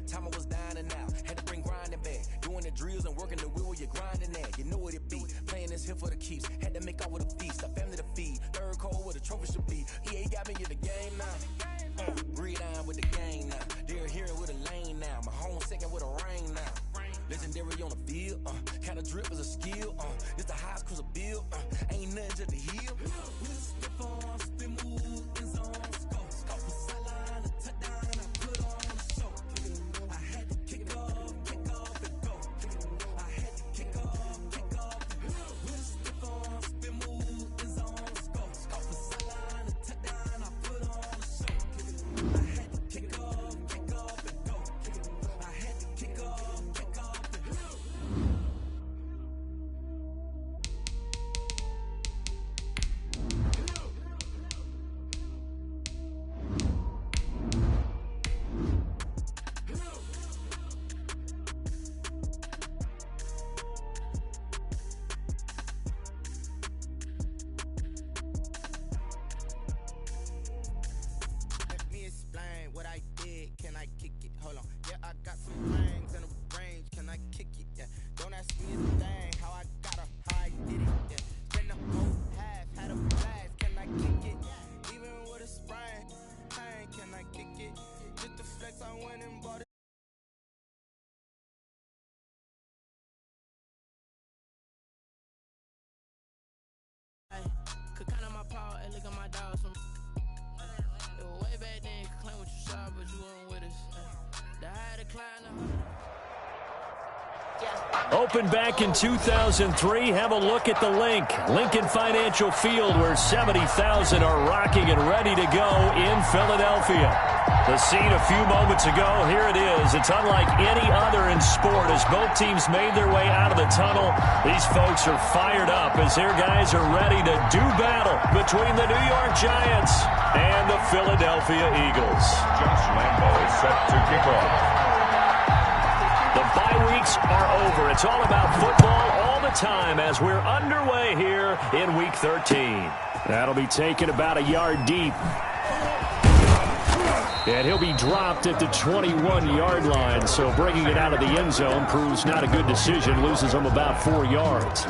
Time I was down and out, had to bring grinding back. Doing the drills and working the wheel where you're grinding at. You know what it be, playing this here for the keeps. Had to make out with a feast, a family to feed. Third cold where the trophy should be. EA got me in the game now. Breathe down with the gang now. They're here with a lane now. My home second with a rain now. Legendary on the field, kinda drip is a skill. It's the highest cruiser bill, ain't nothing just the hill. We just step on, spin move, in zone, scope. Scope for sideline, a touchdown, I put on the show. I had to kick off and go. I had to kick off and go. We just step on, spin move, in zone, scope. Scope for sideline, a touchdown, I put on the show. I had to kick off and go. I had to kick off and go. Let me explain what I did. Can I kick it? Hold on. Yeah, I got some rings and a range. Can I kick it? Yeah. Don't ask me a thing. How I got her, how I did it. Yeah. Spend the whole half, had a blast. Can I kick it? Even with a sprain. Hey, can I kick it? Just the flex, I went and bought it. Could count on my paw and look at my dogs from way back then. Could claim what you saw, but you weren't with us. The high decline. Opened back in 2003. Have a look at the link. Lincoln Financial Field, where 70,000 are rocking and ready to go in Philadelphia. The scene a few moments ago, here it is. It's unlike any other in sport as both teams made their way out of the tunnel. These folks are fired up as their guys are ready to do battle between the New York Giants and the Philadelphia Eagles. Josh Lambo is set to kick off. The bye weeks are over. It's all about football all the time as we're underway here in Week 13. That'll be taken about a yard deep. And he'll be dropped at the 21-yard line, so bringing it out of the end zone proves not a good decision. Loses him about 4 yards.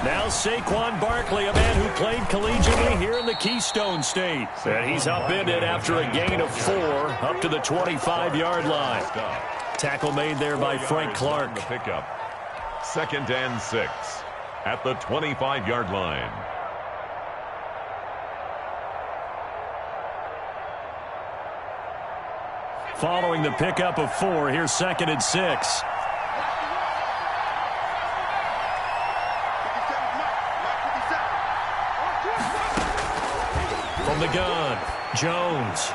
Now Saquon Barkley, a man who played collegiately here in the Keystone State. And he's upended after a gain of 4 up to the 25-yard line. Tackle made there by Frank Clark. The pickup. 2nd and 6 at the 25-yard line. Following the pickup of 4, here's 2nd and 6. From the gun, Jones.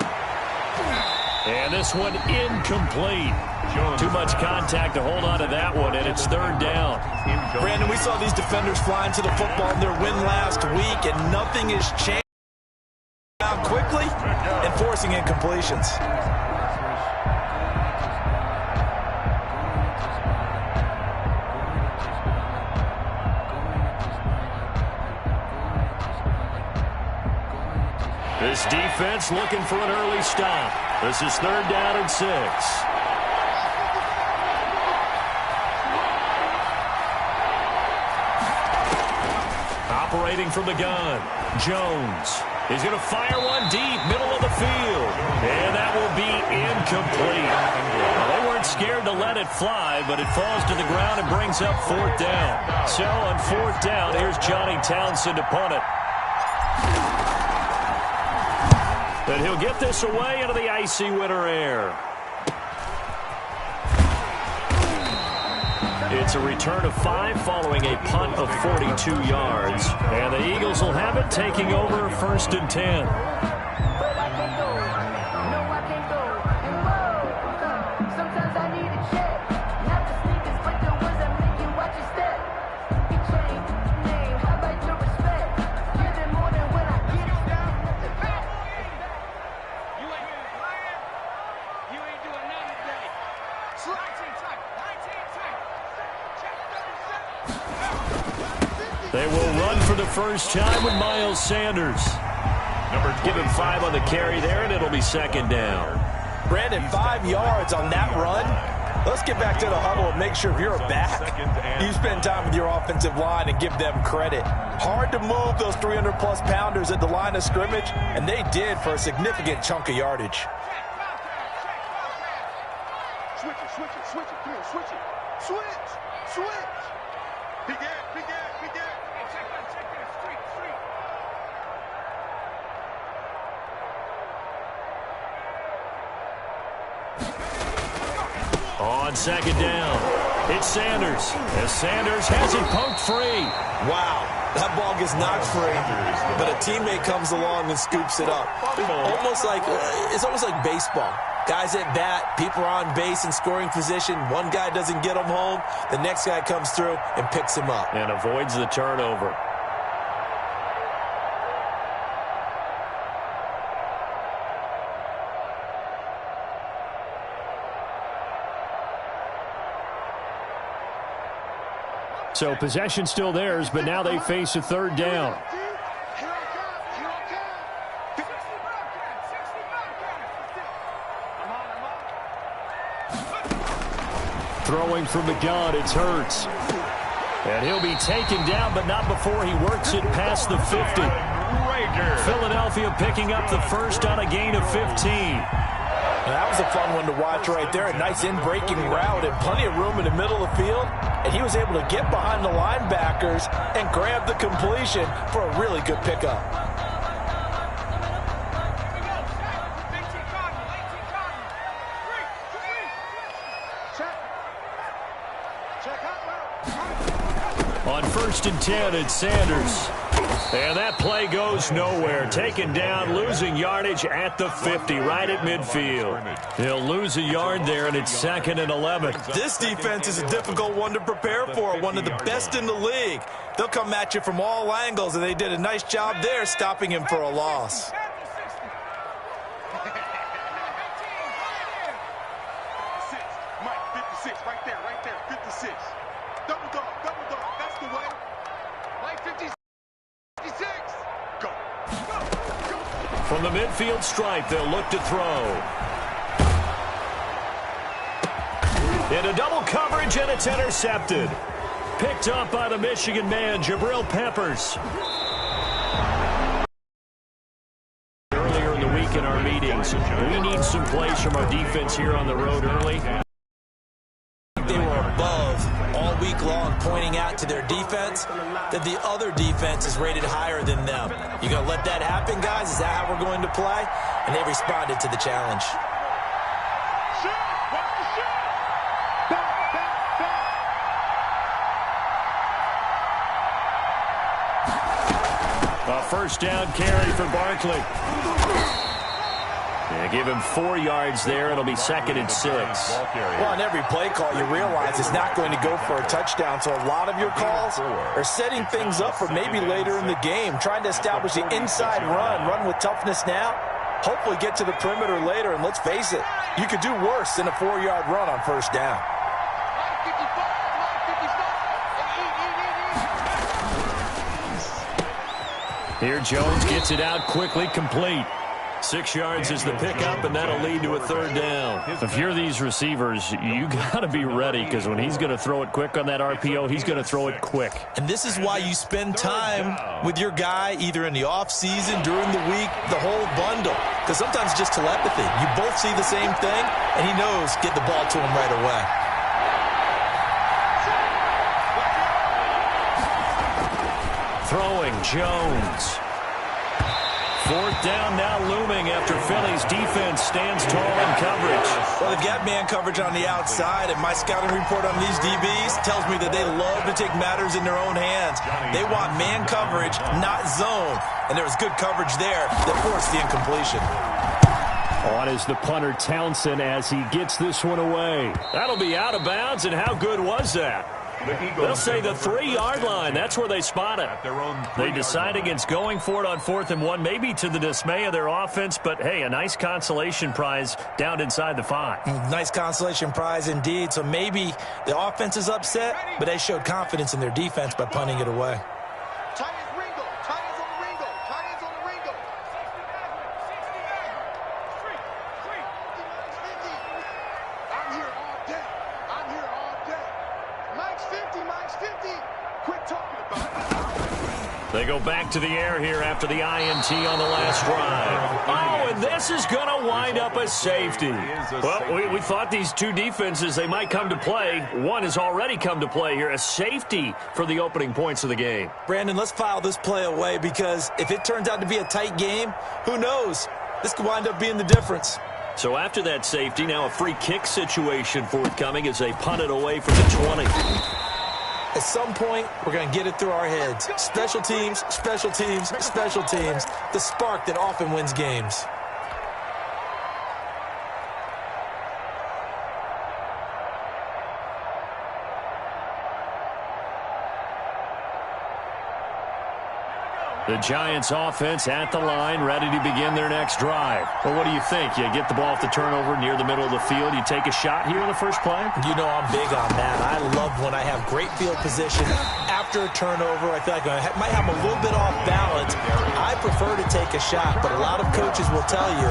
And this one incomplete. Too much contact to hold on to that one, and it's 3rd down. Brandon, we saw these defenders flying to the football in their win last week, and nothing has changed out quickly and forcing incompletions. This defense looking for an early stop. This is 3rd down and 6. Operating from the gun, Jones. He's going to fire one deep, middle of the field. And that will be incomplete. Well, they weren't scared to let it fly, but it falls to the ground and brings up 4th down. So on 4th down, here's Johnny Townsend to punt it. And he'll get this away into the icy winter air. It's a return of 5 following a punt of 42 yards. And the Eagles will have it, taking over 1st and 10. They will run for the first time with Miles Sanders. Give him 5 on the carry there, and it'll be second down. Brandon, 5 yards on that run. Let's get back to the huddle and make sure if you're a back, you spend time with your offensive line and give them credit. Hard to move those 300-plus pounders at the line of scrimmage, and they did for a significant chunk of yardage. Switch it. Come on, switch it. Switch. Big ass. Hey, check that. Street. On second down, it's Sanders. As Sanders has it poked free. Wow, that ball gets knocked free, but a teammate comes along and scoops it up. It's almost like baseball. Guys at bat, people are on base in scoring position. One guy doesn't get him home. The next guy comes through and picks him up. And avoids the turnover. So possession still theirs, but now they face a third down. Throwing from the gun, it's Hurts. And he'll be taken down, but not before he works it past the 50. Philadelphia picking up the first on a gain of 15. That was a fun one to watch right there. A nice in-breaking route and plenty of room in the middle of the field. And he was able to get behind the linebackers and grab the completion for a really good pickup. On 1st and 10, it's Sanders. And that play goes nowhere. Taken down, losing yardage at the 50, right at midfield. He'll lose a yard there, and it's 2nd and 11. This defense is a difficult one to prepare for, one of the best in the league. They'll come at you from all angles, and they did a nice job there stopping him for a loss. Mike, 56, right there, 56. Double dog, that's the way. Mike, 56. Go. From the midfield stripe, they'll look to throw. Into double coverage, and it's intercepted. Picked up by the Michigan man, Jabril Peppers. Earlier in the week in our meetings, we need some plays from our defense here on the road early. They were above all week long, pointing out to their defense that the other defense is rated higher than them. You gonna let that happen, guys? Is that how we're going to play? And they responded to the challenge. A first down carry for Barkley. Yeah, give him 4 yards there. It'll be 2nd and 6. Well, on every play call, you realize it's not going to go for a touchdown. So a lot of your calls are setting things up for maybe later in the game, trying to establish the inside run with toughness now. Hopefully get to the perimeter later, and let's face it, you could do worse than a 4-yard run on first down. Here Jones gets it out quickly, complete. 6 yards is the pickup, and that'll lead to a third down. If you're these receivers, you got to be ready, because when he's going to throw it quick on that RPO, he's going to throw it quick. And this is why you spend time with your guy either in the offseason, during the week, the whole bundle. Because sometimes it's just telepathy. You both see the same thing, and he knows get the ball to him right away. Throwing Jones. 4th down now looming after Philly's defense stands tall in coverage. Well, they've got man coverage on the outside, and my scouting report on these DBs tells me that they love to take matters in their own hands. They want man coverage, not zone. And there was good coverage there that forced the incompletion. On is the punter Townsend as he gets this one away. That'll be out of bounds, and how good was that? They'll say the 3-yard line. That's where they spot it. They decide against going for it on 4th and 1, maybe to the dismay of their offense, but, hey, a nice consolation prize down inside the 5. Nice consolation prize indeed. So maybe the offense is upset, but they showed confidence in their defense by punting it away. They go back to the air here after the INT on the last drive. Oh, and this is going to wind up a safety. Well, we thought these two defenses, they might come to play. One has already come to play here, a safety for the opening points of the game. Brandon, let's file this play away because if it turns out to be a tight game, who knows? This could wind up being the difference. So after that safety, now a free kick situation forthcoming as they punt it away from the 20. At some point, we're going to get it through our heads. Special teams, special teams, special teams. The spark that often wins games. The Giants offense at the line, ready to begin their next drive. Well, what do you think? You get the ball off the turnover near the middle of the field. You take a shot here in the first play? You know I'm big on that. I love when I have great field position after a turnover. I feel like I might have a little bit off balance. I prefer to take a shot, but a lot of coaches will tell you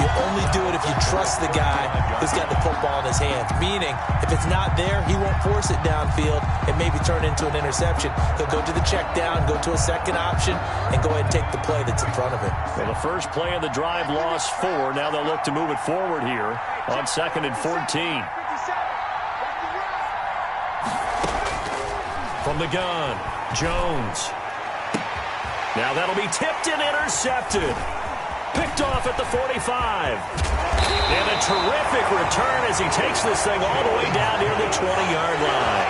you only do it if you trust the guy who's got the football in his hands. Meaning, if it's not there, he won't force it downfield and maybe turn into an interception. He'll go to the check down, go to a second option, and go ahead and take the play that's in front of him. Well, the first play of the drive lost 4. Now they'll look to move it forward here on 2nd and 14. From the gun, Jones. Now that'll be tipped and intercepted. Picked off at the 45. And a terrific return as he takes this thing all the way down near the 20-yard line.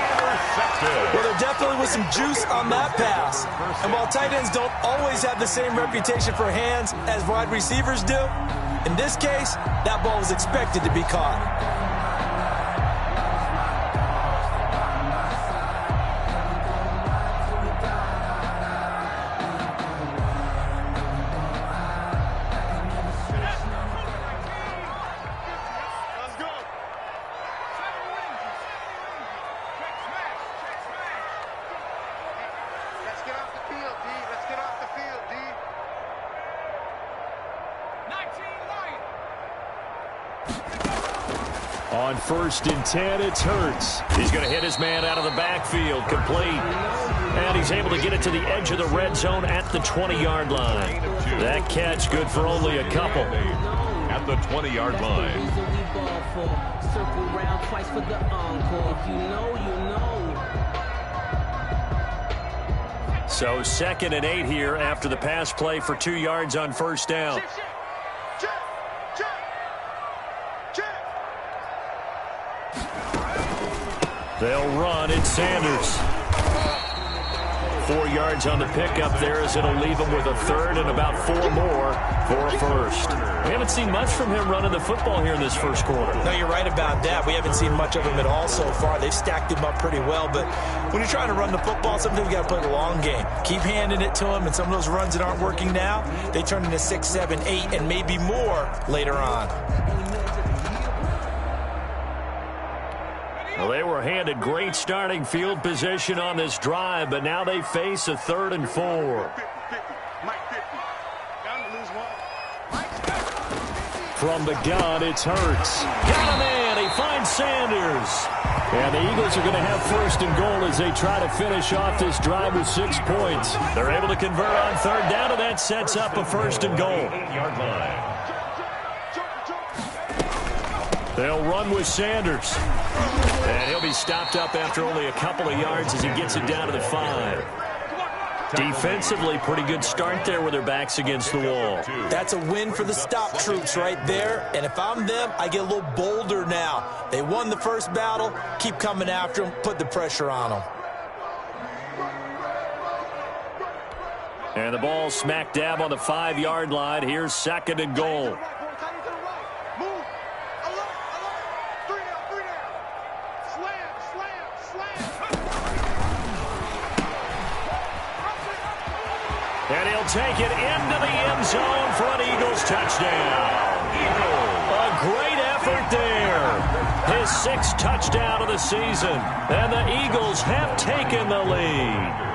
Well, there definitely was some juice on that pass. And while tight ends don't always have the same reputation for hands as wide receivers do, in this case, that ball was expected to be caught. On 1st and 10, it's Hurts. He's going to hit his man out of the backfield, complete. And he's able to get it to the edge of the red zone at the 20-yard line. That catch good for only a couple. At the 20-yard line. Circle round twice for the encore. If you know, you know. So 2nd and 8 here after the pass play for 2 yards on 1st down. They'll run. It's Sanders. 4 yards on the pickup there as it'll leave him with a 3rd and about 4 more for a 1st. We haven't seen much from him running the football here in this first quarter. No, you're right about that. We haven't seen much of him at all so far. They've stacked him up pretty well, but when you're trying to run the football, sometimes you got to play the long game. Keep handing it to him, and some of those runs that aren't working now, they turn into 6, 7, 8, and maybe more later on. Well, they were handed great starting field position on this drive, but now they face a 3rd and 4. From the gun, it's Hurts. Got a man. He finds Sanders. And the Eagles are going to have 1st and goal as they try to finish off this drive with 6 points. They're able to convert on 3rd down, and that sets up a 1st and goal. 8-yard line. They'll run with Sanders. And he'll be stopped up after only a couple of yards as he gets it down to the 5. Defensively, pretty good start there with their backs against the wall. That's a win for the stop troops right there. And if I'm them, I get a little bolder now. They won the first battle. Keep coming after them. Put the pressure on them. And the ball smack dab on the 5-yard line. Here's 2nd and goal. he'll take it into the end zone for an Eagles touchdown. A great effort there. His 6th touchdown of the season. And the Eagles have taken the lead.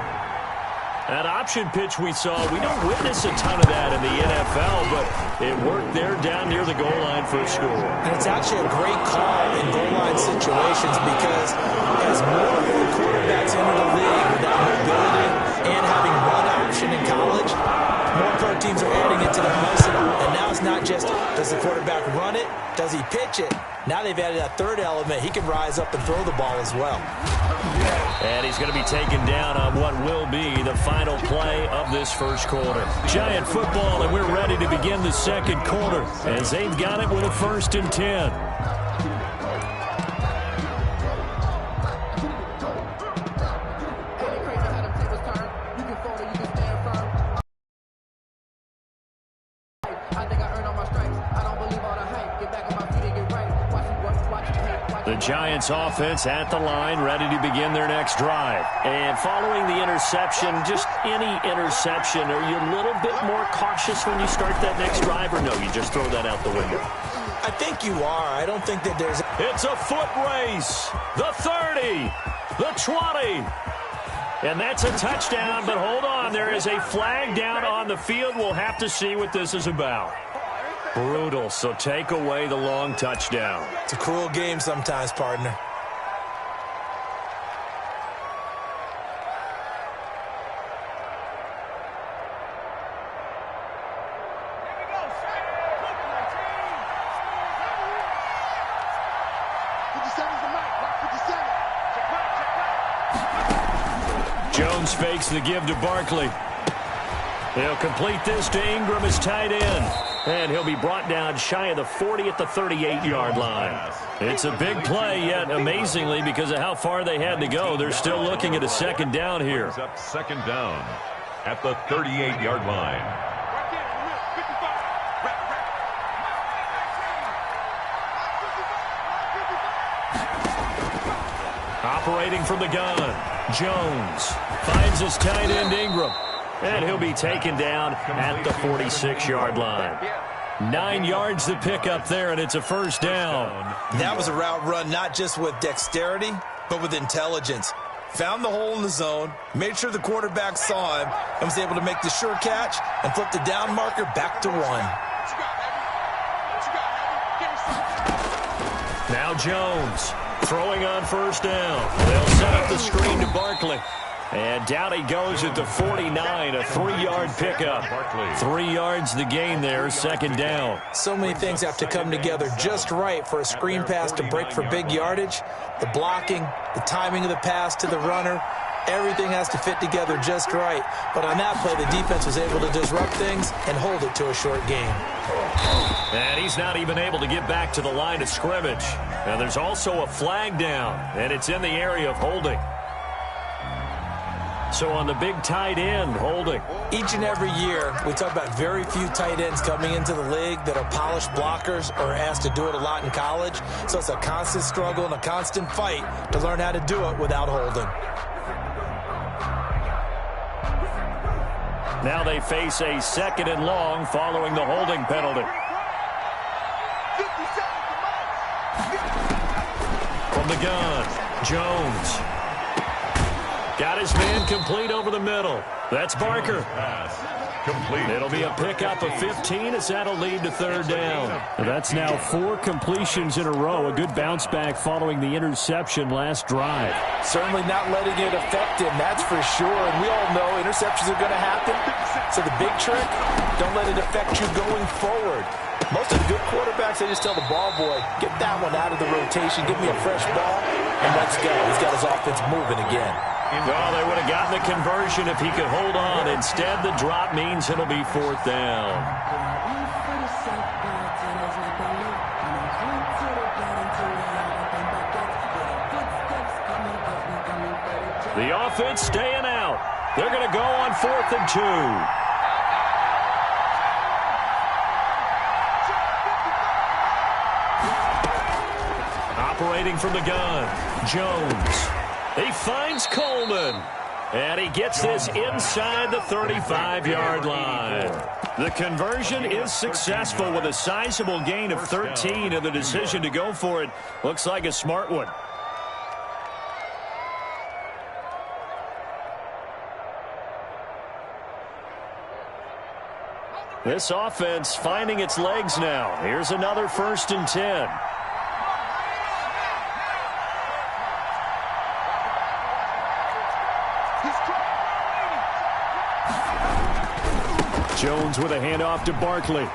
That option pitch we saw, we don't witness a ton of that in the NFL, but it worked there down near the goal line for a score. And it's actually a great call in goal line situations because as more and more quarterbacks enter the league without mobility and having run option in college, more pro teams are adding it to their arsenal. And now it's not just does the quarterback run it, does he pitch it? Now they've added a third element. He can rise up and throw the ball as well. And he's going to be taken down on what will be the final play of this first quarter. Giant football, and we're ready to begin the second quarter as they've got it with a 1st and 10. The Giants offense at the line, ready to begin their next drive. And following the interception, just any interception, are you a little bit more cautious when you start that next drive, or no, you just throw that out the window? I think you are. I don't think that there's... It's a foot race. The 30, the 20. And that's a touchdown, but hold on. There is a flag down on the field. We'll have to see what this is about. Brutal, so take away the long touchdown. It's a cruel game sometimes, partner. Jones fakes the give to Barkley. He'll complete this to Ingram as tight end. And he'll be brought down shy of the 40 at the 38-yard line. It's a big play, yet amazingly, because of how far they had to go, they're still looking at a 2nd down here. Up 2nd down at the 38-yard line. Operating from the gun, Jones finds his tight end Ingram. And he'll be taken down at the 46-yard line. 9 yards to pick up there, and it's a 1st down. That was a route run not just with dexterity, but with intelligence. Found the hole in the zone, made sure the quarterback saw him, and was able to make the sure catch and flip the down marker back to 1. Now Jones throwing on 1st down. They'll set up the screen to Barkley. And down he goes at the 49, a 3-yard pickup. 3 yards the gain there, 2nd down. So many things have to come together just right for a screen pass to break for big yardage. The blocking, the timing of the pass to the runner, everything has to fit together just right. But on that play, the defense was able to disrupt things and hold it to a short game. And he's not even able to get back to the line of scrimmage. Now there's also a flag down, and it's in the area of holding. So on the big tight end, holding. Each and every year, we talk about very few tight ends coming into the league that are polished blockers or asked to do it a lot in college. So it's a constant struggle and a constant fight to learn how to do it without holding. Now they face a 2nd and long following the holding penalty. From the gun, Jones. Got his man complete over the middle. That's Barker. Complete. It'll be a pickup of 15 as that'll lead to 3rd down. That's now 4 completions in a row. A good bounce back following the interception last drive. Certainly not letting it affect him, that's for sure. And we all know interceptions are going to happen. So the big trick, don't let it affect you going forward. Most of the good quarterbacks, they just tell the ball boy, get that one out of the rotation, give me a fresh ball, and let's go. He's got his offense moving again. Well, they would have gotten the conversion if he could hold on. Instead, the drop means it'll be 4th down. The offense staying out. They're going to go on 4th and 2. Operating from the gun, Jones. He finds Coleman. And he gets this inside the 35-yard line. The conversion is successful with a sizable gain of 13, and the decision to go for it looks like a smart one. This offense finding its legs now. Here's another 1st and 10. Jones with a handoff to Barkley.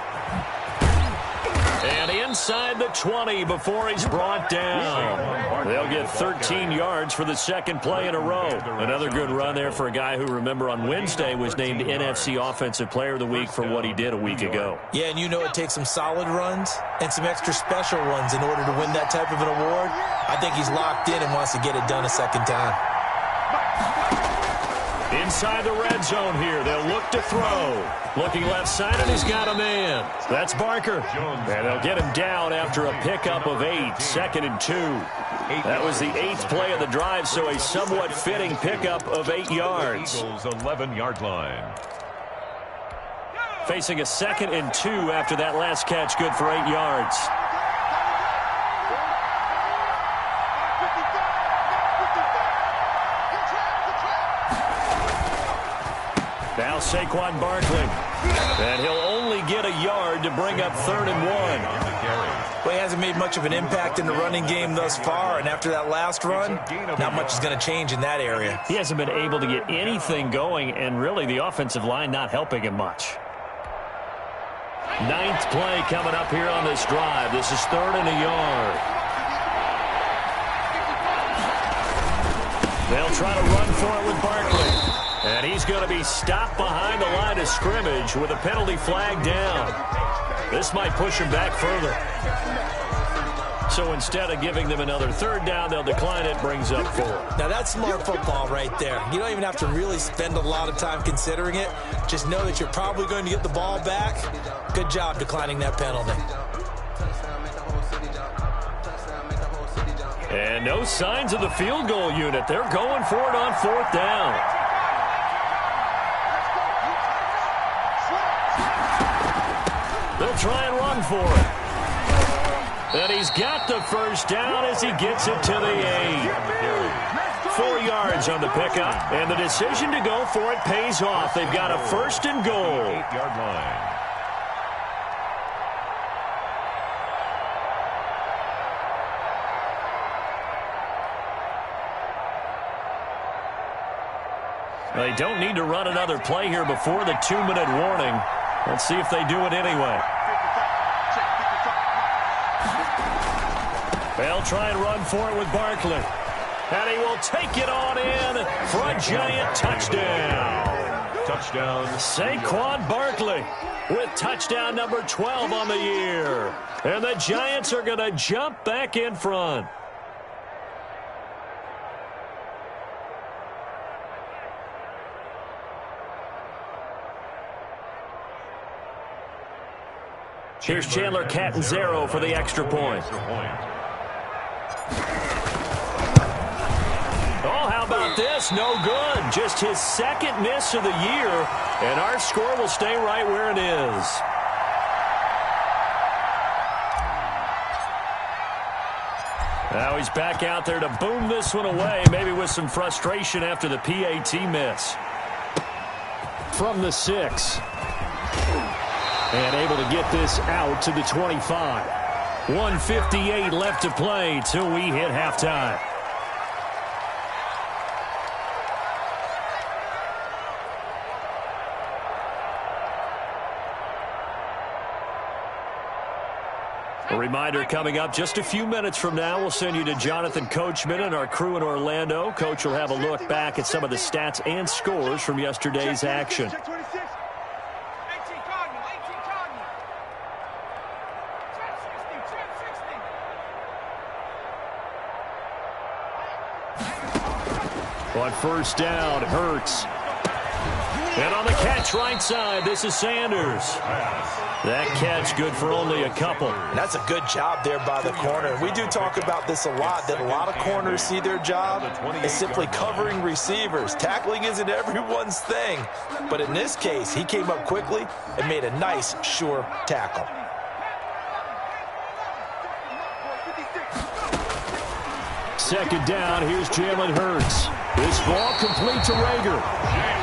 And inside the 20 before he's brought down. They'll get 13 yards for the second play in a row. Another good run there for a guy who, remember, on Wednesday was named NFC Offensive Player of the Week for what he did a week ago. Yeah, and you know it takes some solid runs and some extra special ones in order to win that type of an award. I think he's locked in and wants to get it done a second time. Inside the red zone here. They'll look to throw. Looking left side, and he's got a man. That's Barker. And they'll get him down after a pickup of 8. 2nd and 2. That was the 8th play of the drive, so a somewhat fitting pickup of 8 yards. Eagles 11-yard line. Facing a 2nd and 2 after that last catch, good for 8 yards. Now Saquon Barkley. And he'll only get a yard to bring up 3rd and 1. Well, he hasn't made much of an impact in the running game thus far, and after that last run, not much is going to change in that area. He hasn't been able to get anything going, and really the offensive line not helping him much. 9th play coming up here on this drive. This is 3rd and a yard. They'll try to run for it with Barkley. And he's going to be stopped behind the line of scrimmage with a penalty flag down. This might push him back further. So instead of giving them another 3rd down, they'll decline it, brings up 4. Now that's smart football right there. You don't even have to really spend a lot of time considering it. Just know that you're probably going to get the ball back. Good job declining that penalty. And no signs of the field goal unit. They're going for it on 4th down. They'll try and run for it. And he's got the 1st down as he gets it to the 8. 4 yards on the pickup. And the decision to go for it pays off. They've got a 1st and goal. 8-yard line. They don't need to run another play here before the 2-minute warning. Let's see if they do it anyway. They'll try and run for it with Barkley. And he will take it on in for a giant touchdown. Touchdown. Saquon Barkley with touchdown number 12 on the year. And the Giants are going to jump back in front. Here's Chandler Catanzaro for the extra point. Oh, how about this? No good. Just his 2nd miss of the year, and our score will stay right where it is. Now he's back out there to boom this one away, maybe with some frustration after the PAT miss. From the 6. And able to get this out to the 25. 1:58 left to play till we hit halftime. A reminder coming up just a few minutes from now, we'll send you to Jonathan Coachman and our crew in Orlando. Coach will have a look back at some of the stats and scores from yesterday's action. On 1st down, Hurts. And on the catch right side, this is Sanders. That catch good for only a couple. And that's a good job there by the corner. We do talk about this a lot, that a lot of corners see their job as simply covering receivers. Tackling isn't everyone's thing. But in this case, he came up quickly and made a nice, sure tackle. Second down, here's Jalen Hurts. This ball complete to Rager.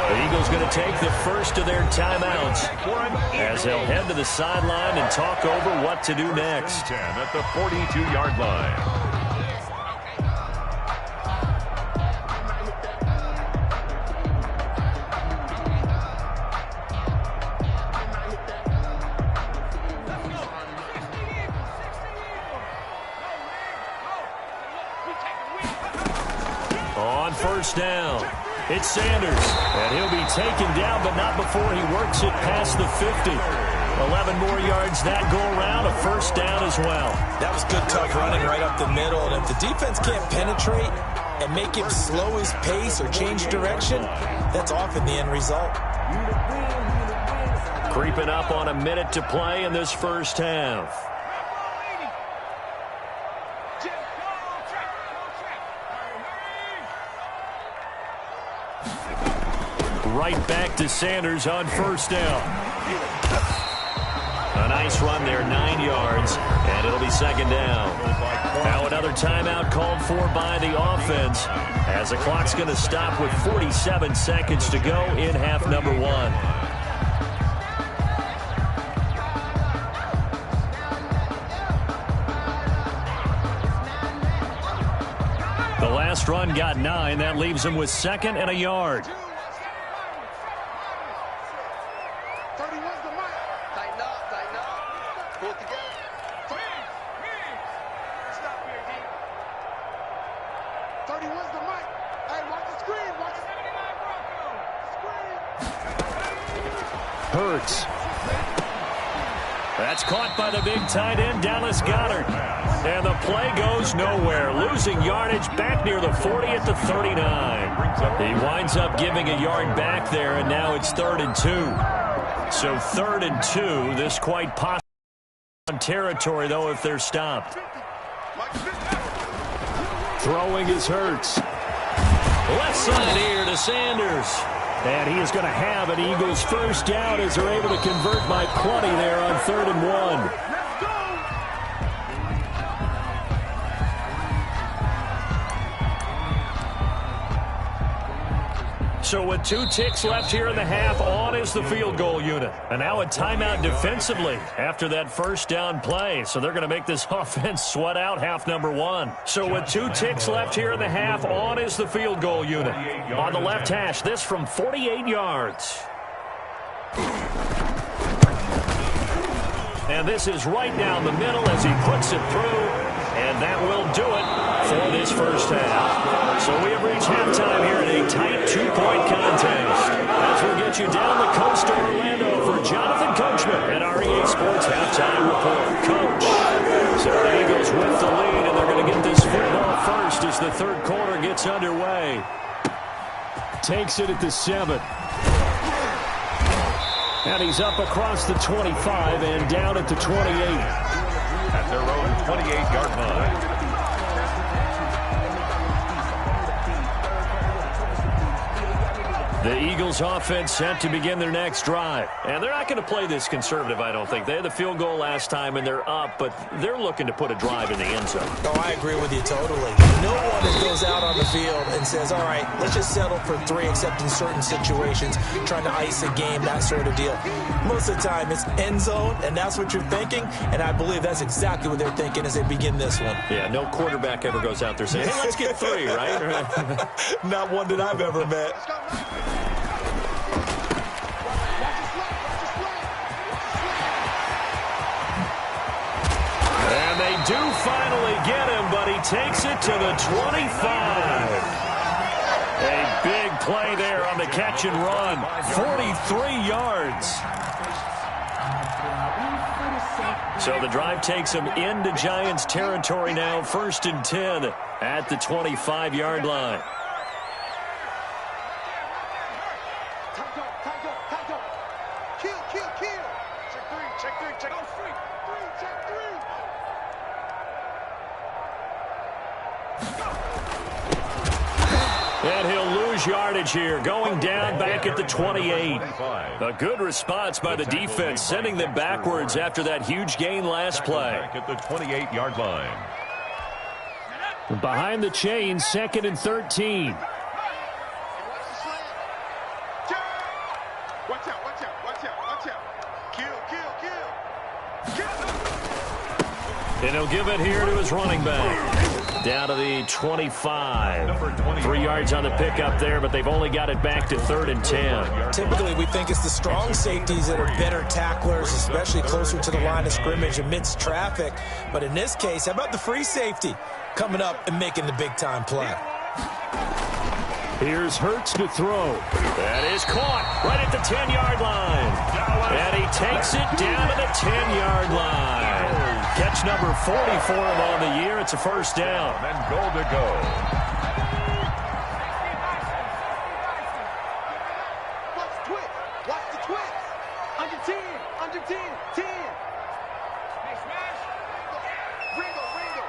The Eagles going to take the first of their timeouts as they'll head to the sideline and talk over what to do next. 10 at the 42-yard line. On first down, it's Sanders, and he'll be taken down, but not before he works it past the 50. 11 more yards that go around, a first down as well. That was good, tough running right up the middle, and if the defense can't penetrate and make him slow his pace or change direction, that's often the end result. Creeping up on a minute to play in this first half. Right back to Sanders on first down. A nice run there, 9 yards, and it'll be second down. Now another timeout called for by the offense as the clock's going to stop with 47 seconds to go in half number one. The last run got 9. That leaves him with second and a yard. Hurts. That's caught by the big tight end, Dallas Goedert. And the play goes nowhere. Losing yardage back near the 40 at the 39. He winds up giving a yard back there, and now it's 3rd and 2. So 3rd and 2, this quite possible territory, though, if they're stopped. Throwing is Hurts. Left side here to Sanders. And he is going to have an Eagles first down as they're able to convert by plenty there on 3rd and 1. So with 2 ticks left here in the half, on is the field goal unit. And now a timeout defensively after that first down play. So they're going to make this offense sweat out half number one. So with 2 ticks left here in the half, on is the field goal unit. On the left hash, this from 48 yards. And this is right down the middle as he puts it through. And that will do it for this first half. So we have reached halftime here in a tight 2-point contest. As we'll get you down the coast to Orlando for Jonathan Coachman at our EA Sports Halftime Report. Coach, so the Eagles with the lead, and they're going to get this football first as the 3rd quarter gets underway. Takes it at the 7. And he's up across the 25 and down at the 28. At their own 28-yard line. The Eagles offense set to begin their next drive. And they're not going to play this conservative, I don't think. They had the field goal last time, and they're up, but they're looking to put a drive in the end zone. Oh, I agree with you totally. No one goes out on the field and says, all right, let's just settle for 3, except in certain situations, trying to ice a game, that sort of deal. Most of the time, it's end zone, and that's what you're thinking, and I believe that's exactly what they're thinking as they begin this one. Yeah, no quarterback ever goes out there saying, hey, let's get 3, right? Not one that I've ever met. And they do finally get him, but he takes it to the 25. A big play there on the catch and run. 43 yards. So the drive takes him into Giants territory now. 1st and 10 at the 25-yard line. lose yardage here, going down back at the 28. A good response by the defense, sending them backwards after that huge gain last play. Back at the 28-yard line. Behind the chains, 2nd and 13. Watch out, watch out, watch out, watch out. Kill, kill, kill. And he'll give it here to his running back. Down to the 25. 3 yards on the pickup there, but they've only got it back to 3rd and 10. Typically, we think it's the strong safeties that are better tacklers, especially closer to the line of scrimmage amidst traffic. But in this case, how about the free safety coming up and making the big-time play? Here's Hurts to throw. That is caught right at the 10-yard line. And he takes it down to the 10-yard line. Catch number 40 for him on the year. It's a first down. And goal to go. Watch the twist. Watch the twist. Under 10. Under 10. 10. Hey, smash. Ringo, Ringo.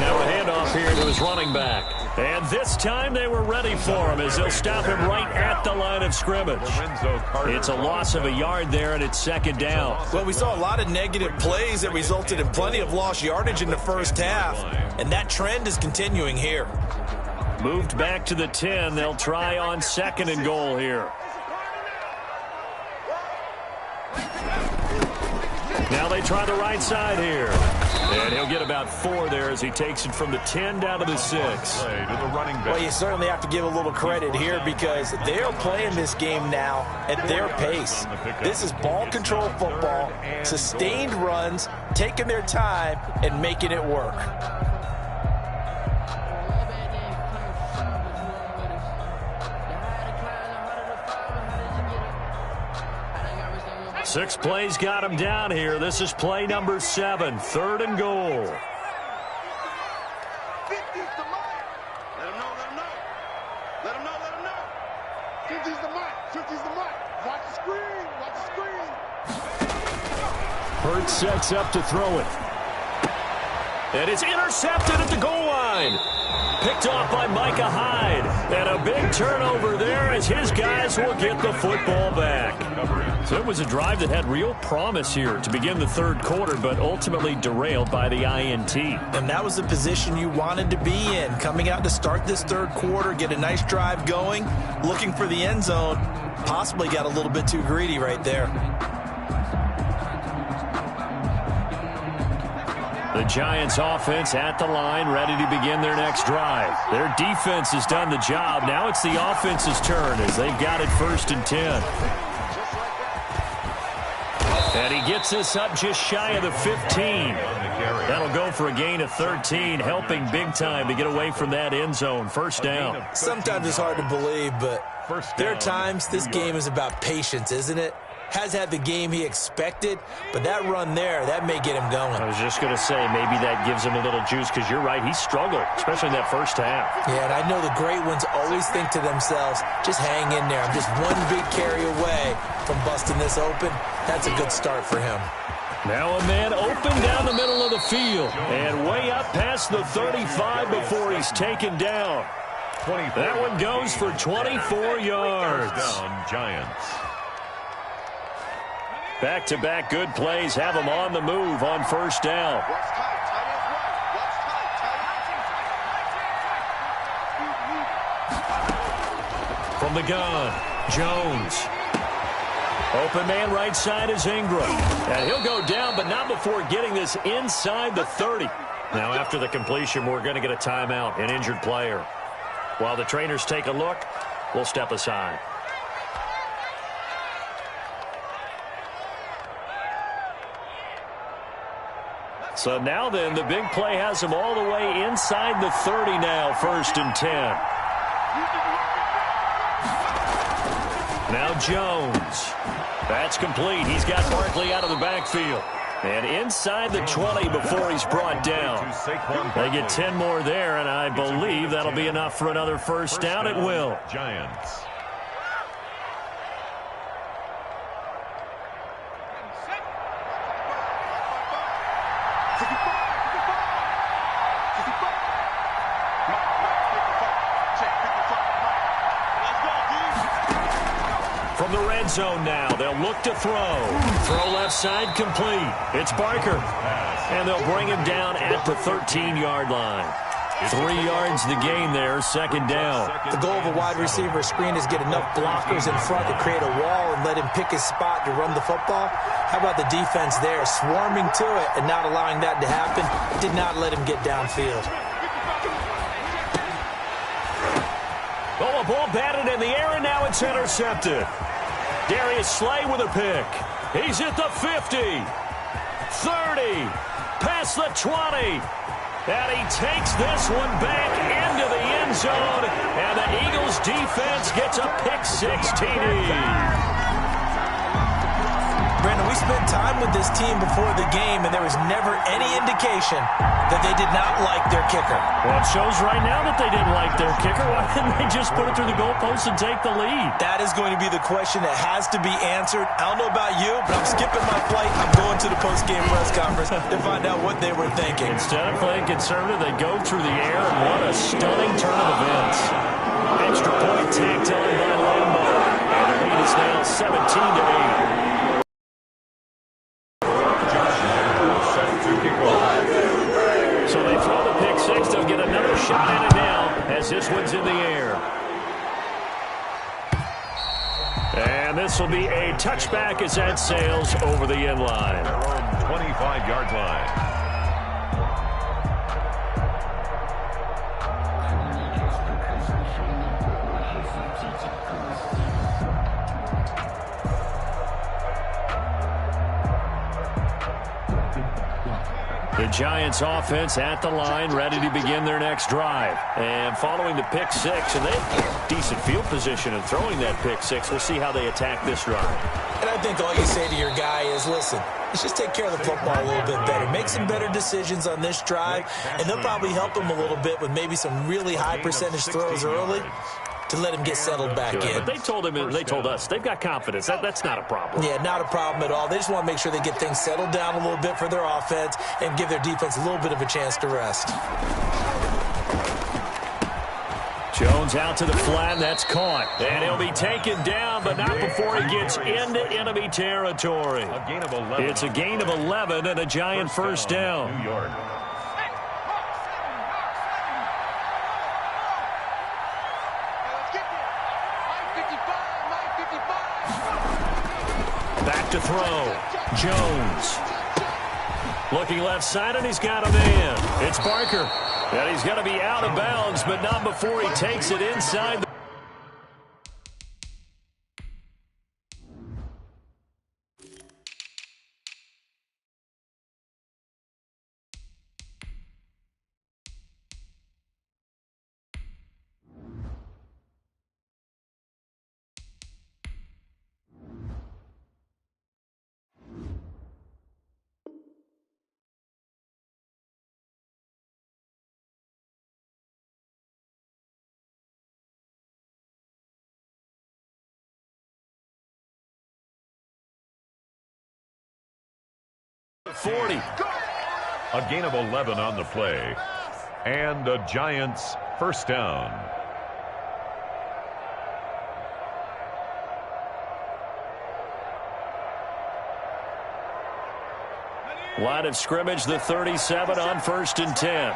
Now a handoff here to his running back. And this time they were ready for him as they'll stop him right at the line of scrimmage. It's a loss of a yard there, and it's 2nd down. Well, we saw a lot of negative plays that resulted in plenty of lost yardage in the first half, and that trend is continuing here. Moved back to the 10. They'll try on 2nd and goal here. Now they try the right side here. And he'll get about 4 there as he takes it from the 10 down to the 6. Well, you certainly have to give a little credit here because they are playing this game now at their pace. This is ball control football, sustained runs, taking their time, and making it work. Six plays got him down here. This is play number 7, 3rd and goal. 50's the mic. Let him know, let him know. Let him know, let him know. 50's the mic. 50's the mic. Watch the screen. Watch the screen. Hurts sets up to throw it. And it's intercepted at the goal line. Picked off by Micah Hyde. And a big turnover there as his guys will get the football back. So it was a drive that had real promise here to begin the 3rd quarter, but ultimately derailed by the INT. And that was the position you wanted to be in. Coming out to start this 3rd quarter, get a nice drive going, looking for the end zone. Possibly got a little bit too greedy right there. The Giants offense at the line, ready to begin their next drive. Their defense has done the job. Now it's the offense's turn as they've got it 1st and 10. And he gets this up just shy of the 15. That'll go for a gain of 13, helping big time to get away from that end zone. 1st down. Sometimes it's hard to believe, but there are times this game is about patience, isn't it? Has had the game he expected, but that run there, that may get him going. I was just going to say, maybe that gives him a little juice because you're right, he struggled, especially in that first half. Yeah, and I know the great ones always think to themselves, just hang in there. I'm just one big carry away from busting this open. That's a good start for him. Now a man open down the middle of the field and way up past the 35 before he's taken down. That one goes for 24 yards. Down, Giants. Back-to-back good plays have him on the move on 1st down. From the gun, Jones. Open man right side is Ingram. And he'll go down, but not before getting this inside the 30. Now after the completion, we're going to get a timeout, an injured player. While the trainers take a look, we'll step aside. So now then, the big play has him all the way inside the 30 now, 1st and 10. Now Jones. That's complete. He's got Barkley out of the backfield. And inside the 20 before he's brought down. They get 10 more there, and I believe that'll be enough for another 1st down. It will. Giants. the red zone now. They'll look to throw. Throw left side complete. It's Barker. And they'll bring him down at the 13-yard line. 3 yards the gain there, second down. The goal of a wide receiver screen is get enough blockers in front to create a wall and let him pick his spot to run the football. How about the defense there, swarming to it and not allowing that to happen? Did not let him get downfield. Oh, a ball batted in the air, and now it's intercepted. Darius Slay with a pick. He's at the 50, 30, past the 20. And he takes this one back into the end zone. And the Eagles defense gets a pick-6 TD. Brandon, we spent time with this team before the game, and there was never any indication that they did not like their kicker. Well, it shows right now that they didn't like their kicker. Why didn't they just put it through the goalpost and take the lead? That is going to be the question that has to be answered. I don't know about you, but I'm skipping my flight. I'm going to the post-game press conference to find out what they were thinking. Instead of playing conservative, they go through the air, and what a stunning turn of events. Extra point tacked on by Lambo. And the lead is now 17-8. So they throw the pick-6. They'll get another shot at it now as this one's in the air. And this will be a touchback as that sails over the end line. Their own 25-yard line. The Giants offense at the line, ready to begin their next drive. And following the pick-6, and they have decent field position in throwing that pick-6. We'll see how they attack this drive. And I think all you say to your guy is, listen, let's just take care of the football a little bit better. Make some better decisions on this drive, and they'll probably help him a little bit with maybe some really high percentage throws early to let him get settled back in. But they told us they've got confidence. That's not a problem. Yeah, not a problem at all. They just want to make sure they get things settled down a little bit for their offense and give their defense a little bit of a chance to rest. Jones out to the flat, that's caught. And he'll be taken down, but not before he gets into enemy territory. A gain of 11. It's a gain of 11 and a Giant first down. New York. Back to throw. Jones. Looking left side, and he's got a man. It's Barker. And he's going to be out of bounds, but not before he takes it inside the .40. A gain of 11 on the play. And the Giants first down. Line of scrimmage, the 37 on 1st and 10.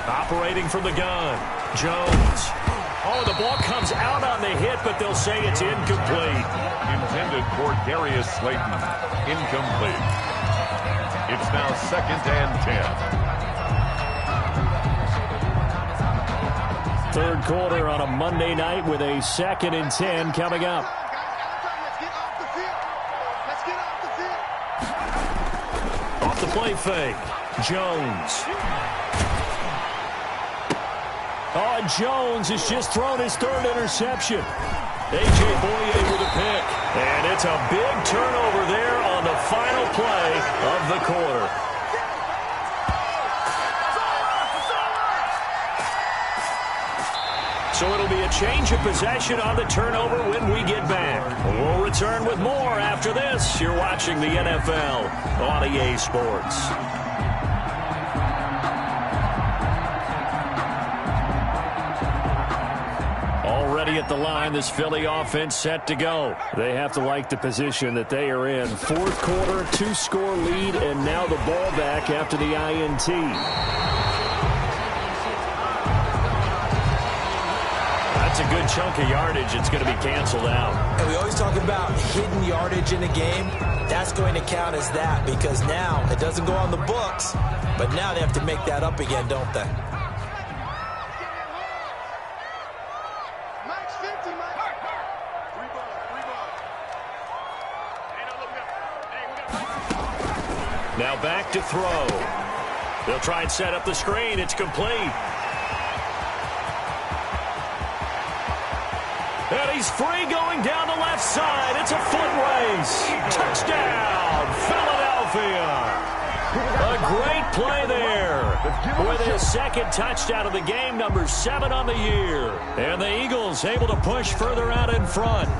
Operating from the gun. Jones. Oh, the ball comes out on the hit, but they'll say it's incomplete. Intended for Darius Slayton. Incomplete. It's now 2nd and 10. Third quarter on a Monday night with a 2nd and 10 coming up. Off the play fake. Jones. Oh, and Jones has just thrown his 3rd interception. A.J. Boye with a pick. And it's a big turnover there on the final play of the quarter. So it'll be a change of possession on the turnover when we get back. We'll return with more after this. You're watching the NFL on EA Sports. ready at the line. This Philly offense set to go. They have to like the position that they are in. Fourth quarter, 2-score lead, and now the ball back after the INT. That's a good chunk of yardage. It's going to be canceled out. And we always talk about hidden yardage in a game. That's going to count as that because now it doesn't go on the books, but now they have to make that up again, don't they? Now back to throw. They'll try and set up the screen. It's complete. And he's free going down the left side. It's a foot race. Touchdown, Philadelphia. A great play there. With his second touchdown of the game, number 7 on the year. And the Eagles able to push further out in front.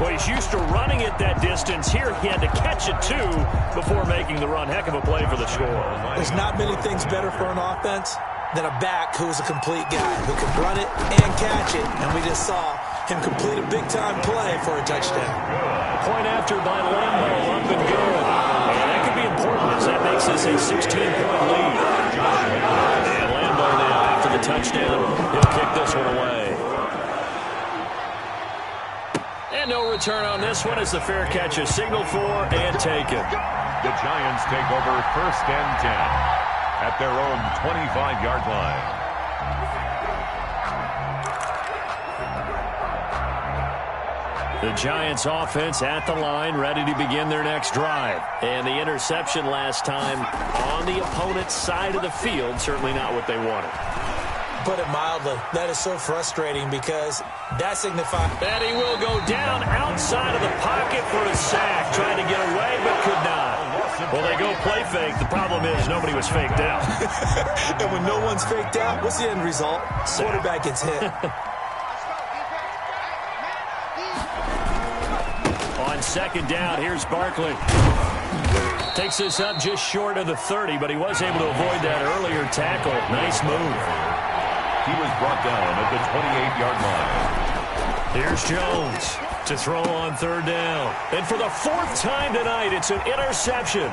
Well, he's used to running it that distance. Here he had to catch it, too, before making the run. Heck of a play for the score. There's not many things better for an offense than a back who's a complete guy, who can run it and catch it. And we just saw him complete a big-time play for a touchdown. Point after by Lambo, up and good. And that could be important as that makes this a 16-point lead. And Lambo now, after the touchdown, he'll kick this one away. And no return on this one as the fair catch is signaled for and taken. The Giants take over 1st and 10 at their own 25-yard line. The Giants offense at the line, ready to begin their next drive. And the interception last time on the opponent's side of the field, certainly not what they wanted. Put it mildly, that is so frustrating because that signifies... And he will go down outside of the pocket for a sack, trying to get away but could not. Well, they go play fake. The problem is nobody was faked out. And when no one's faked out, what's the end result? Quarterback gets hit. On second down, here's Barkley. Takes this up just short of the 30, but he was able to avoid that earlier tackle. Nice move. He was brought down at the 28-yard line. Here's Jones to throw on 3rd down. And for the 4th time tonight, it's an interception.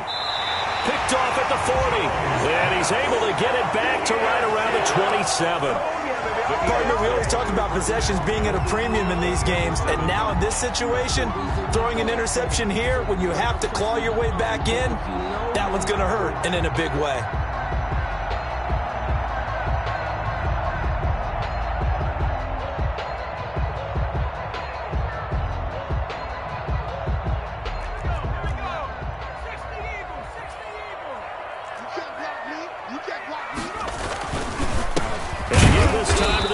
Picked off at the 40. And he's able to get it back to right around the 27. Partner, we always talk about possessions being at a premium in these games. And now in this situation, throwing an interception here when you have to claw your way back in, that one's going to hurt, and in a big way.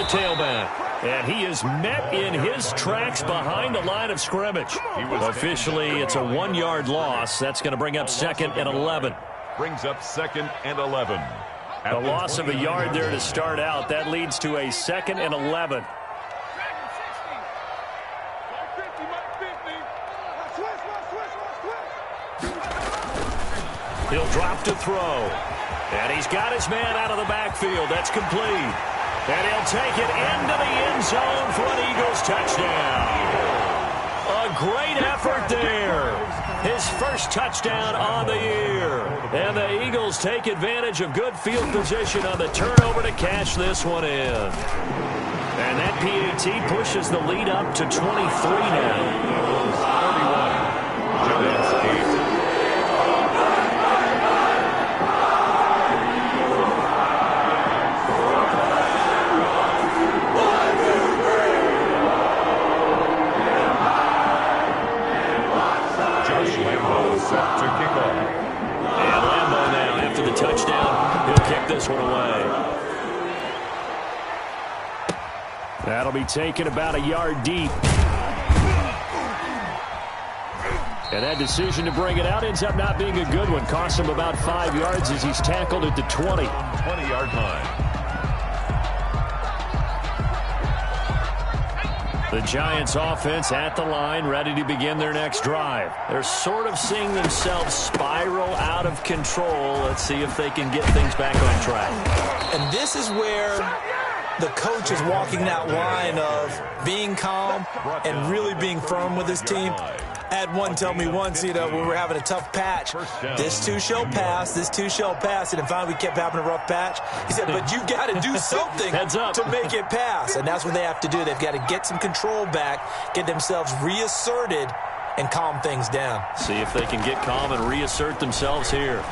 Tailback. And he is met in his tracks behind the line of scrimmage. Officially, it's a 1-yard loss. That's going to bring up 2nd and 11. Brings up 2nd and 11. A loss of a yard there to start out. That leads to a 2nd and 11. He'll drop to throw. And he's got his man out of the backfield. That's complete. And he'll take it into the end zone for an Eagles touchdown. A great effort there. His first touchdown on the year. And the Eagles take advantage of good field position on the turnover to cash this one in. And that PAT pushes the lead up to 23 now. 31. Giants 8. That'll be taken about a yard deep. And that decision to bring it out ends up not being a good one. Cost him about 5 yards as he's tackled at the 20. 20-yard line. The Giants offense at the line, ready to begin their next drive. They're sort of seeing themselves spiral out of control. Let's see if they can get things back on track. And this is where the coach is walking that line of being calm and really being firm with his team. I had one tell me once, when we were having a tough patch, this too shall pass, this too shall pass. And finally we kept having a rough patch. He said, but you've got to do something to make it pass. And that's what they have to do. They've got to get some control back, get themselves reasserted, and calm things down. See if they can get calm and reassert themselves here.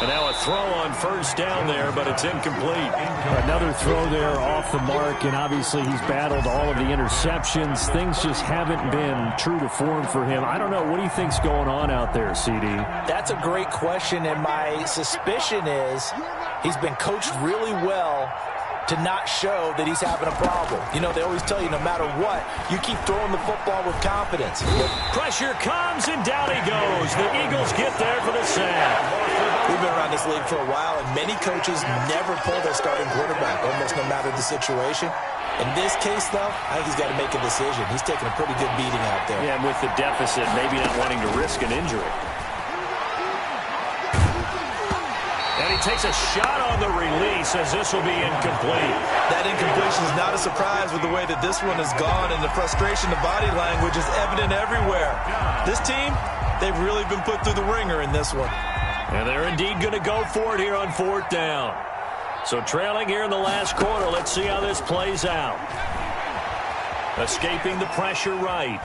And now a throw on first down there, but it's incomplete. Another throw there off the mark, and obviously he's battled all of the interceptions. Things just haven't been true to form for him. I don't know. What do you think's going on out there, CD? That's a great question, and my suspicion is he's been coached really well to not show that he's having a problem. They always tell you no matter what, you keep throwing the football with confidence. Pressure comes, and down he goes. The Eagles get there for the sack. We've been around this league for a while, and many coaches never pull their starting quarterback, almost no matter the situation. In this case, though, I think he's got to make a decision. He's taking a pretty good beating out there. Yeah, and with the deficit, maybe not wanting to risk an injury. And he takes a shot on the release as this will be incomplete. That incompletion is not a surprise with the way that this one has gone, and the frustration, the body language is evident everywhere. This team, they've really been put through the ringer in this one. And they're indeed going to go for it here on fourth down. So trailing here in the last quarter, let's see how this plays out. Escaping the pressure right.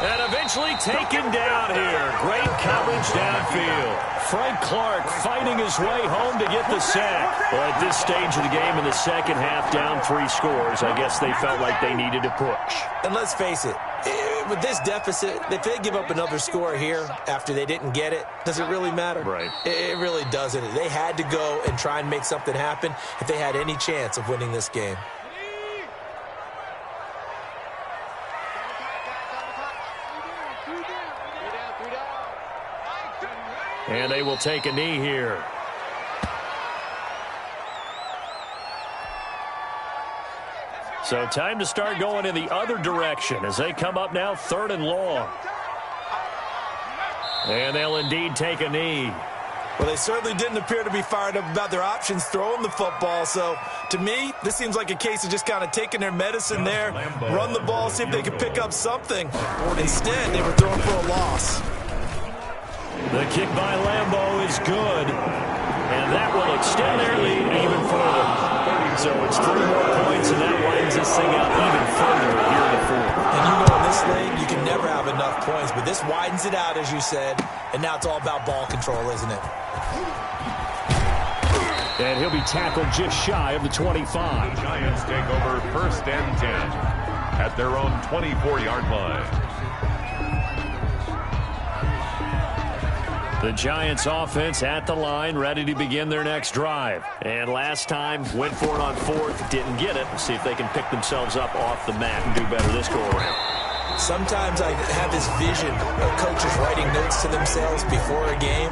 And eventually taken down here. Great coverage downfield. Frank Clark fighting his way home to get the sack. Well, at this stage of the game in the second half, down 3 scores, I guess they felt like they needed to push. And let's face it, with this deficit, if they give up another score here after they didn't get it, does it really matter? Right. It really doesn't. They had to go and try and make something happen if they had any chance of winning this game. And they will take a knee here. So time to start going in the other direction as they come up now 3rd and long. And they'll indeed take a knee. Well, they certainly didn't appear to be fired up about their options throwing the football. So, to me, this seems like a case of just kind of taking their medicine there, run the ball, see if they can pick up something. Instead, they were throwing for a loss. The kick by Lambeau is good, and that will extend their lead even further. So it's 3 more points, and that widens this thing out even further here in the 4th. And in this league, you can never have enough points, but this widens it out, as you said, and now it's all about ball control, isn't it? And he'll be tackled just shy of the 25. The Giants take over 1st and 10 at their own 24-yard line. The Giants offense at the line, ready to begin their next drive. And last time, went for it on 4th, didn't get it. See if they can pick themselves up off the mat and do better this go-around. Sometimes I have this vision of coaches writing notes to themselves before a game.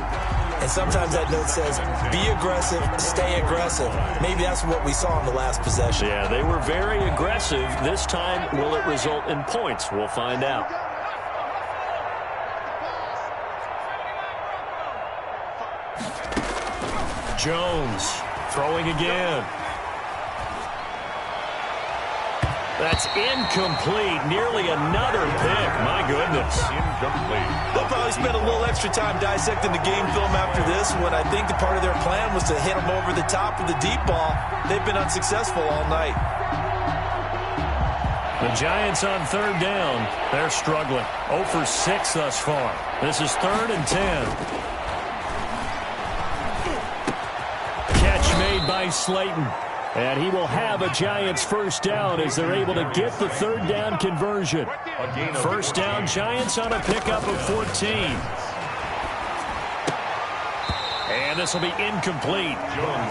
And sometimes that note says, be aggressive, stay aggressive. Maybe that's what we saw in the last possession. Yeah, they were very aggressive. This time, will it result in points? We'll find out. Jones throwing again. That's incomplete. Nearly another pick. My goodness. Incomplete. They'll probably spend a little extra time dissecting the game film after this one. I think the part of their plan was to hit them over the top with the deep ball. They've been unsuccessful all night. The Giants on 3rd down. They're struggling. 0 for 6 thus far. This is 3rd and 10. Made by Slayton. And he will have a Giants first down as they're able to get the 3rd down conversion. First down, Giants on a pickup of 14. And this will be incomplete.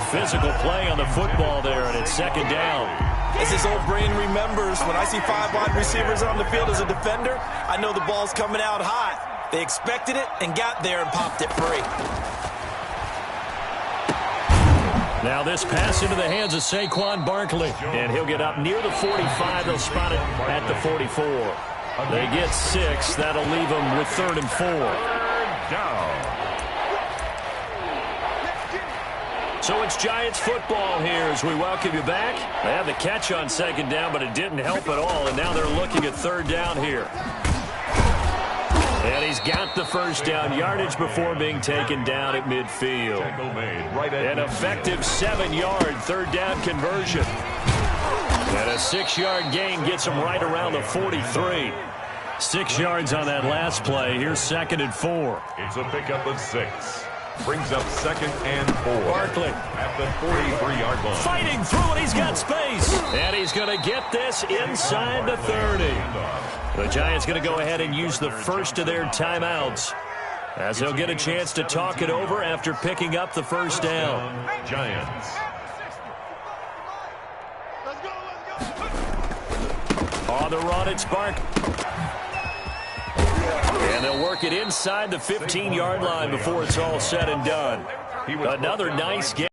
Physical play on the football there, and it's 2nd down. As his old brain remembers, when I see 5 wide receivers on the field as a defender, I know the ball's coming out hot. They expected it and got there and popped it free. Now this pass into the hands of Saquon Barkley. And he'll get up near the 45. They'll spot it at the 44. They get 6. That'll leave them with 3rd and 4. Down. So it's Giants football here as we welcome you back. They had the catch on second down, but it didn't help at all, and now they're looking at third down here. And he's got the first down yardage before being taken down at midfield. An effective 7-yard third down conversion. And a 6-yard gain gets him right around the 43. 6 yards on that last play. Here's 2nd and 4. It's a pickup of 6. Brings up 2nd and 4. Barkley at the 43-yard line. Fighting through it. He's got space. And he's going to get this inside the 30. The Giants going to go ahead and use the first of their timeouts as they'll get a chance to talk it over after picking up the first down. Giants. On the run, it's Barkley. And they'll work it inside the 15-yard line before it's all said and done. Another nice game.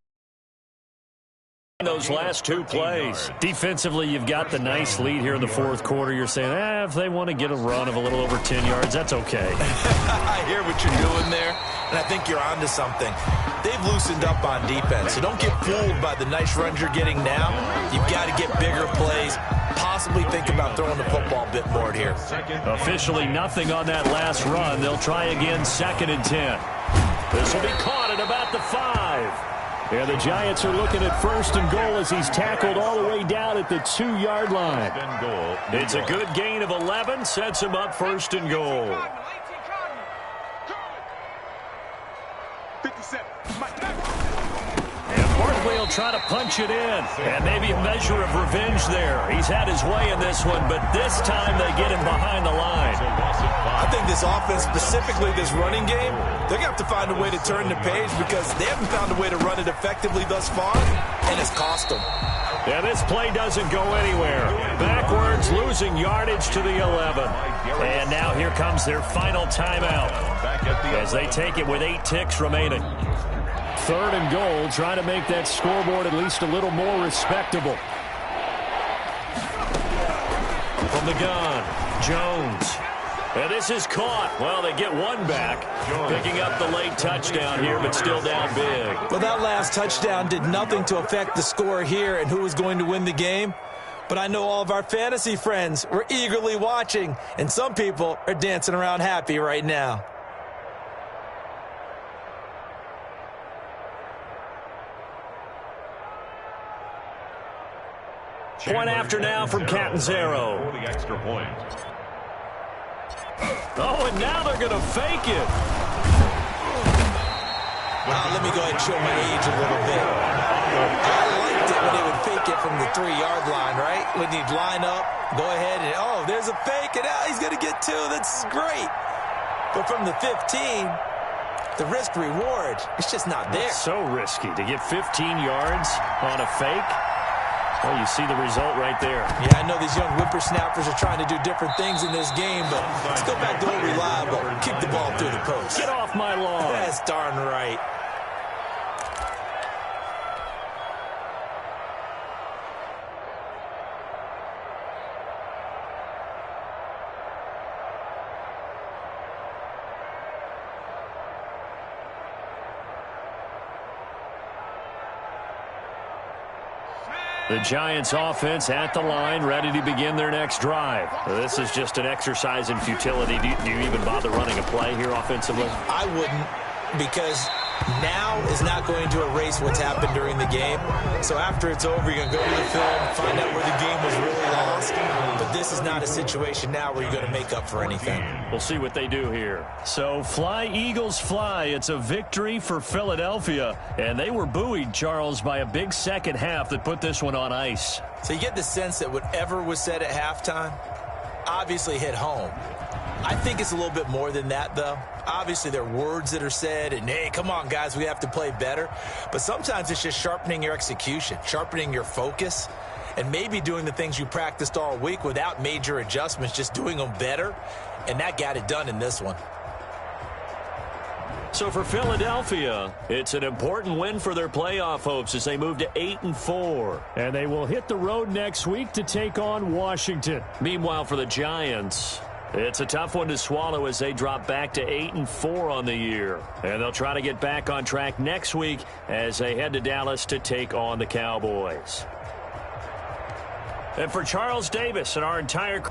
Those last 2 plays. Defensively, you've got the nice lead here in the 4th quarter. You're saying, if they want to get a run of a little over 10 yards, that's okay. I hear what you're doing there, and I think you're onto something. They've loosened up on defense, so don't get fooled by the nice runs you're getting now. You've got to get bigger plays, possibly think about throwing the football a bit more here. Officially nothing on that last run. They'll try again, 2nd and 10. This will be caught at about the 5. And the Giants are looking at 1st and goal as he's tackled all the way down at the 2-yard line. It's a good gain of 11, sets him up 1st and goal. 57. And Barkley will try to punch it in. And maybe a measure of revenge there. He's had his way in this one, but this time they get him behind the line. I think this offense, specifically this running game, they're going to have to find a way to turn the page because they haven't found a way to run it effectively thus far, and it's cost them. Yeah, this play doesn't go anywhere. Backwards, losing yardage to the 11. And now here comes their final timeout as they take it with 8 ticks remaining. 3rd and goal, trying to make that scoreboard at least a little more respectable. From the gun, Jones. And this is caught. Well, they get one back, picking up the late touchdown here, but still down big. Well, that last touchdown did nothing to affect the score here and who was going to win the game. But I know all of our fantasy friends were eagerly watching, and some people are dancing around happy right now. Point after now from Catanzaro. For the extra point. Oh, and now they're going to fake it. Let me go ahead and show my age a little bit. I liked it when they would fake it from the 3-yard line, right? When you'd line up, go ahead and, there's a fake, and he's going to get 2. That's great. But from the 15, the risk-reward, it's just not there. It's so risky to get 15 yards on a fake. Well, you see the result right there. Yeah, I know these young whippersnappers are trying to do different things in this game, but let's go back to old reliable. Kick the ball through the post. Get off my lawn. That's darn right. The Giants offense at the line, ready to begin their next drive. This is just an exercise in futility. Do you even bother running a play here offensively? I wouldn't, because now is not going to erase what's happened during the game. So after it's over, you're going to go to the film, find out where the game was really lost. But this is not a situation now where you're going to make up for anything. We'll see what they do here. So fly, Eagles, fly. It's a victory for Philadelphia. And they were buoyed, Charles, by a big second half that put this one on ice. So you get the sense that whatever was said at halftime obviously hit home. I think it's a little bit more than that, though. Obviously, there are words that are said, and, hey, come on, guys, we have to play better. But sometimes it's just sharpening your execution, sharpening your focus, and maybe doing the things you practiced all week without major adjustments, just doing them better. And that got it done in this one. So for Philadelphia, it's an important win for their playoff hopes as they move to 8-4. And they will hit the road next week to take on Washington. Meanwhile, for the Giants, It's a tough one to swallow as they drop back to 8-4 on the year. And they'll try to get back on track next week as they head to Dallas to take on the Cowboys. And for Charles Davis and our entire